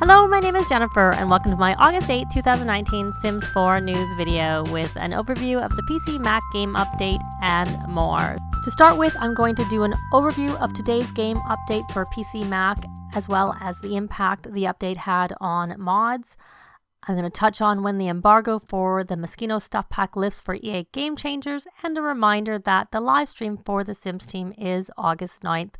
Hello, my name is Jennifer, and welcome to my August 8, 2019 Sims 4 news video with an overview of the PC Mac game update and more. To start with, I'm going to do an overview of today's game update for PC Mac, as well as the impact the update had on mods. I'm going to touch on when the embargo for the Mosquito Stuff Pack lifts for EA Game Changers, and a reminder that the live stream for the Sims team is August 9th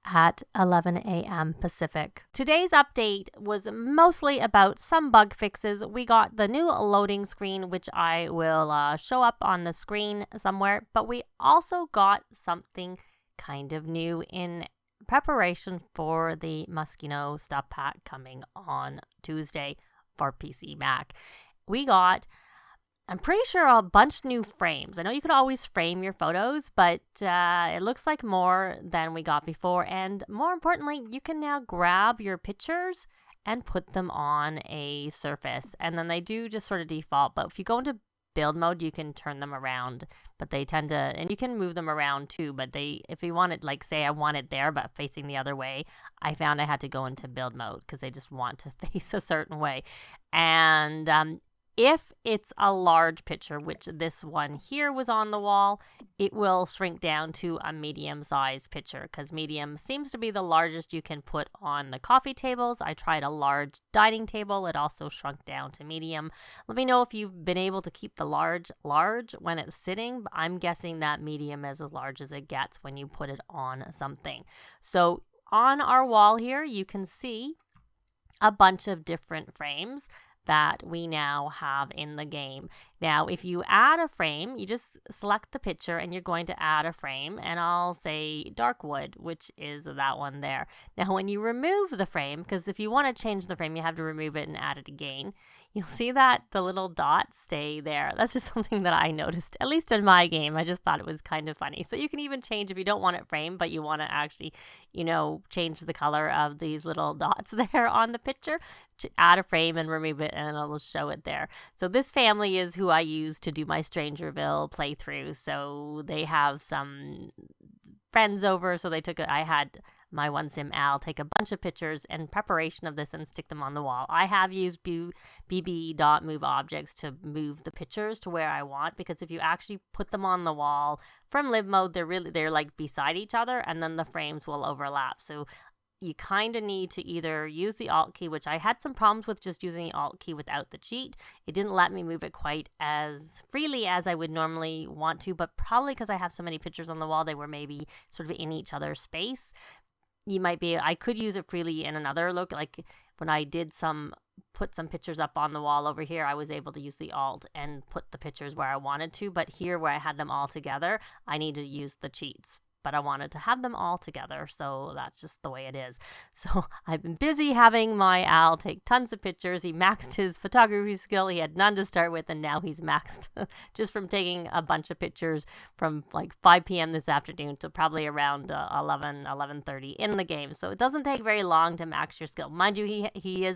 at 11 a.m. Pacific. Today's update was mostly about some bug fixes. We got the new loading screen, which I will show up on the screen somewhere, but we also got something kind of new in preparation for the Mosquito Stuff Pack coming on Tuesday for PC Mac. We got, I'm pretty sure, a bunch of new frames. I know you could always frame your photos, but it looks like more than we got before. And more importantly, you can now grab your pictures and put them on a surface. And then they do just sort of default. But if you go into build mode, you can turn them around. But they tend to, and you can move them around too. But if you want it, like say I want it there, but facing the other way, I found I had to go into build mode because they just want to face a certain way. And if it's a large picture, which this one here was on the wall, it will shrink down to a medium-sized picture because medium seems to be the largest you can put on the coffee tables. I tried a large dining table. It also shrunk down to medium. Let me know if you've been able to keep the large when it's sitting. I'm guessing that medium is as large as it gets when you put it on something. So on our wall here, you can see a bunch of different frames that we now have in the game. Now, if you add a frame, you just select the picture and you're going to add a frame, and I'll say dark wood, which is that one there. Now, when you remove the frame, because if you want to change the frame, you have to remove it and add it again, you'll see that the little dots stay there. That's just something that I noticed, at least in my game. I just thought it was kind of funny. So you can even change if you don't want it framed, but you want to actually, change the color of these little dots there on the picture. Add a frame and remove it, and it'll show it there. So this family is who I use to do my Strangerville playthrough. So they have some friends over, so I had my one sim Al take a bunch of pictures in preparation of this and stick them on the wall. I have used bb.move objects to move the pictures to where I want, because if you actually put them on the wall from live mode, they're like beside each other, and then the frames will overlap. So you kind of need to either use the Alt key, which I had some problems with just using the Alt key without the cheat. It didn't let me move it quite as freely as I would normally want to, but probably because I have so many pictures on the wall, they were maybe sort of in each other's space. I could use it freely in another look, like when I did put some pictures up on the wall over here, I was able to use the Alt and put the pictures where I wanted to, but here where I had them all together, I need to use the cheats. But I wanted to have them all together, so that's just the way it is. So I've been busy having my Al take tons of pictures. He maxed his photography skill. He had none to start with, and now he's maxed just from taking a bunch of pictures from like 5 p.m. this afternoon to probably around 11:30 in the game. So it doesn't take very long to max your skill. Mind you, he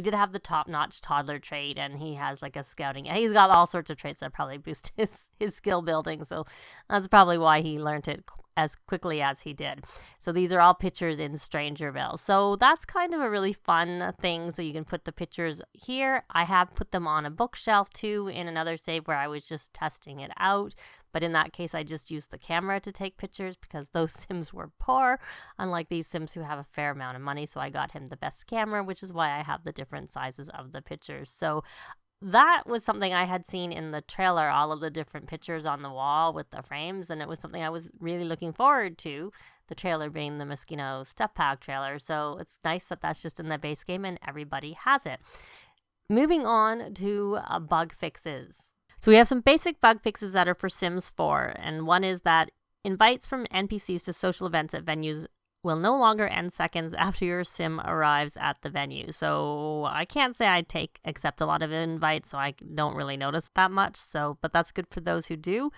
did have the top-notch toddler trait, and he has like a scouting. He's got all sorts of traits that probably boost his skill building, so that's probably why he learned it as quickly as he did. So these are all pictures in Strangerville. So that's kind of a really fun thing. So you can put the pictures here. I have put them on a bookshelf too in another save where I was just testing it out. But in that case, I just used the camera to take pictures because those Sims were poor, unlike these Sims who have a fair amount of money. So I got him the best camera, which is why I have the different sizes of the pictures. So that was something I had seen in the trailer, all of the different pictures on the wall with the frames, and it was something I was really looking forward to, the trailer being the Mosquito Stuff Pack trailer. So it's nice that that's just in the base game and everybody has it. Moving on to bug fixes. So we have some basic bug fixes that are for Sims 4, and one is that invites from NPCs to social events at venues will no longer end seconds after your sim arrives at the venue. So I can't say I accept a lot of invites, so I don't really notice that much. But that's good for those who do.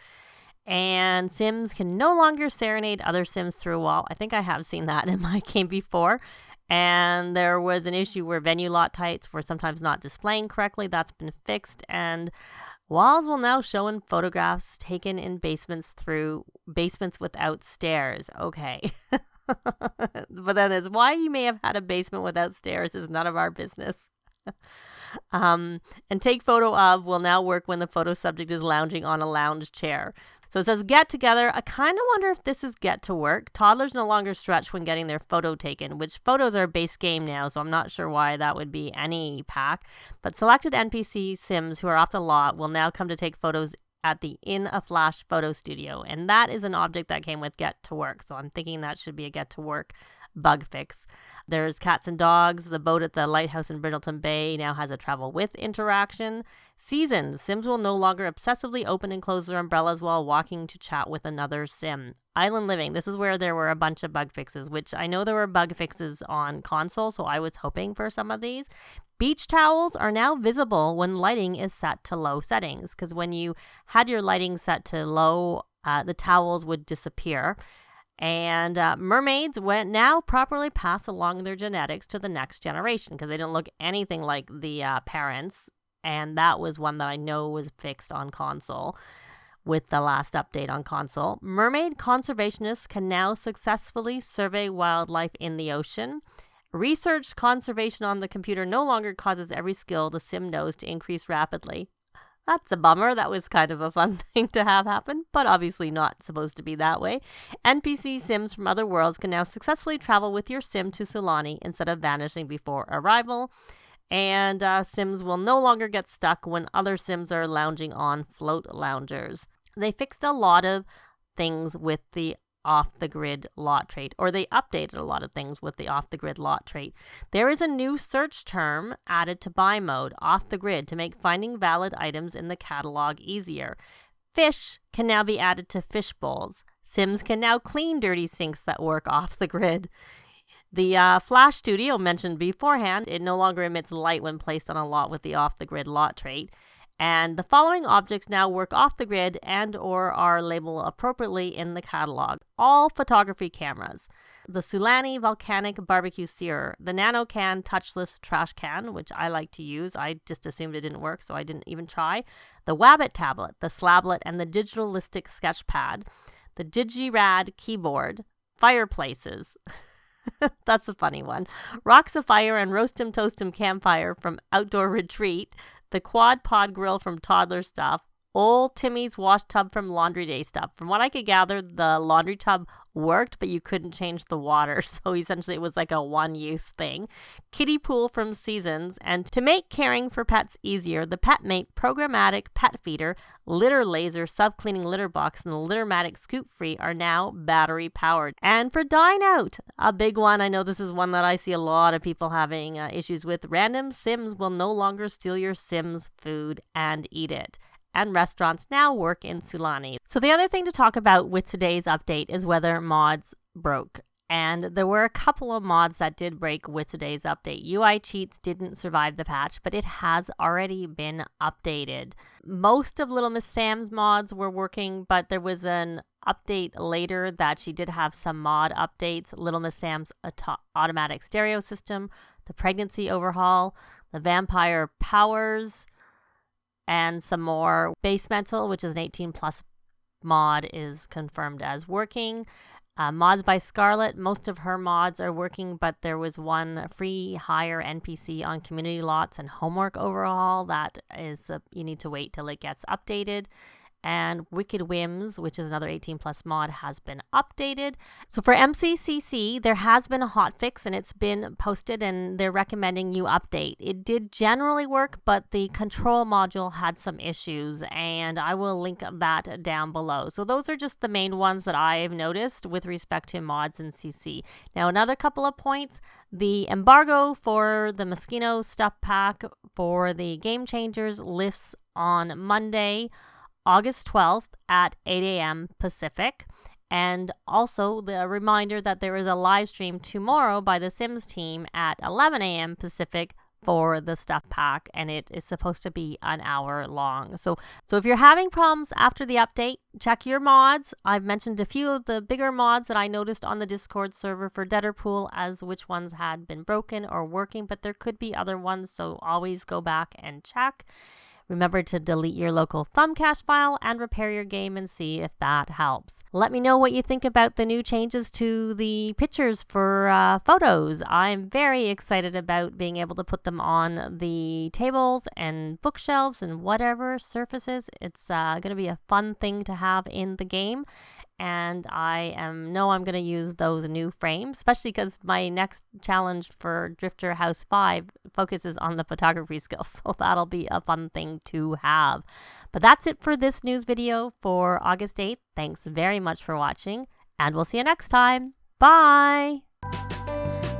And Sims can no longer serenade other Sims through a wall. I think I have seen that in my game before. And there was an issue where venue lot types were sometimes not displaying correctly. That's been fixed. And walls will now show in photographs taken in basements without stairs. Okay. But then it's why you may have had a basement without stairs is none of our business. And take photo of will now work when the photo subject is lounging on a lounge chair. So it says get together. I kind of wonder if this is get to work. Toddlers no longer stretch when getting their photo taken, which photos are base game now, so I'm not sure why that would be any pack. But selected NPC Sims who are off the lot will now come to take photos at the In a Flash photo studio. And that is an object that came with get to work. So I'm thinking that should be a get to work bug fix. There's cats and dogs. The boat at the lighthouse in Brindleton Bay now has a travel with interaction. Seasons. Sims will no longer obsessively open and close their umbrellas while walking to chat with another Sim. Island living. This is where there were a bunch of bug fixes, which I know there were bug fixes on console, so I was hoping for some of these. Beach towels are now visible when lighting is set to low settings, because when you had your lighting set to low, the towels would disappear. And mermaids now properly pass along their genetics to the next generation because they don't look anything like the parents. And that was one that I know was fixed on console with the last update on console. Mermaid conservationists can now successfully survey wildlife in the ocean. Research conservation on the computer no longer causes every skill the sim knows to increase rapidly. That's a bummer. That was kind of a fun thing to have happen, but obviously not supposed to be that way. NPC Sims from other worlds can now successfully travel with your Sim to Sulani instead of vanishing before arrival. And Sims will no longer get stuck when other Sims are lounging on float loungers. They fixed a lot of things with the off-the-grid lot trait, or they updated a lot of things with the off-the-grid lot trait. There is a new search term added to buy mode, off-the-grid, to make finding valid items in the catalog easier. Fish can now be added to fish bowls. Sims can now clean dirty sinks that work off the grid. The Flash Studio mentioned beforehand, it no longer emits light when placed on a lot with the off-the-grid lot trait. And the following objects now work off the grid and or are labeled appropriately in the catalog. All photography cameras. The Sulani Volcanic Barbecue Searer. The NanoCan Touchless Trash Can, which I like to use. I just assumed it didn't work, so I didn't even try. The Wabbit Tablet, the Slablet, and the Digitalistic Sketchpad. The DigiRad Keyboard. Fireplaces. That's a funny one. Rocks of Fire and Roast 'em Toast 'em Campfire from Outdoor Retreat. The Quad Pod Grill from Toddler Stuff, Old Timmy's Wash Tub from Laundry Day Stuff. From what I could gather, the laundry tub worked, but you couldn't change the water, so essentially it was like a one-use thing. Kiddie Pool from Seasons, and to make caring for pets easier, the PetMate Programmatic Pet Feeder, Litter Laser Self-Cleaning Litter Box, and the Littermatic Scoop Free are now battery-powered. And for Dine Out, a big one, I know this is one that I see a lot of people having issues with, random Sims will no longer steal your Sims' food and eat it. And restaurants now work in Sulani. So the other thing to talk about with today's update is whether mods broke. And there were a couple of mods that did break with today's update. UI Cheats didn't survive the patch, but it has already been updated. Most of Little Miss Sam's mods were working, but there was an update later that she did have some mod updates. Little Miss Sam's automatic stereo system, the pregnancy overhaul, the vampire powers, and some more. Base Metal, which is an 18 plus mod, is confirmed as working. Mods by Scarlett, most of her mods are working, but there was one free hire NPC on community lots and homework overhaul that is you need to wait till it gets updated. And Wicked Whims, which is another 18 plus mod, has been updated. So for MCCC, there has been a hotfix and it's been posted and they're recommending you update. It did generally work, but the control module had some issues and I will link that down below. So those are just the main ones that I've noticed with respect to mods and CC. Now another couple of points, the embargo for the Moschino stuff pack for the Game Changers lifts on Monday, August 12th at 8 a.m. Pacific. And also the reminder that there is a live stream tomorrow by the Sims team at 11 a.m. Pacific for the stuff pack, and it is supposed to be an hour long. So if you're having problems after the update, check your mods. I've mentioned a few of the bigger mods that I noticed on the Discord server for Deaderpool as which ones had been broken or working, but there could be other ones, so always go back and check. Remember to delete your local thumb cache file and repair your game and see if that helps. Let me know what you think about the new changes to the pictures for photos. I'm very excited about being able to put them on the tables and bookshelves and whatever surfaces. It's going to be a fun thing to have in the game. And I know I'm going to use those new frames, especially because my next challenge for Drifter House 5 focuses on the photography skills. So that'll be a fun thing to have. But that's it for this news video for August 8th. Thanks very much for watching, and we'll see you next time. Bye!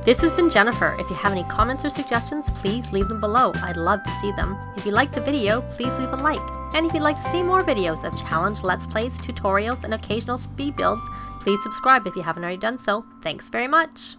This has been Jennifer. If you have any comments or suggestions, please leave them below. I'd love to see them. If you liked the video, please leave a like. And if you'd like to see more videos of challenge, let's plays, tutorials, and occasional speed builds, please subscribe if you haven't already done so. Thanks very much.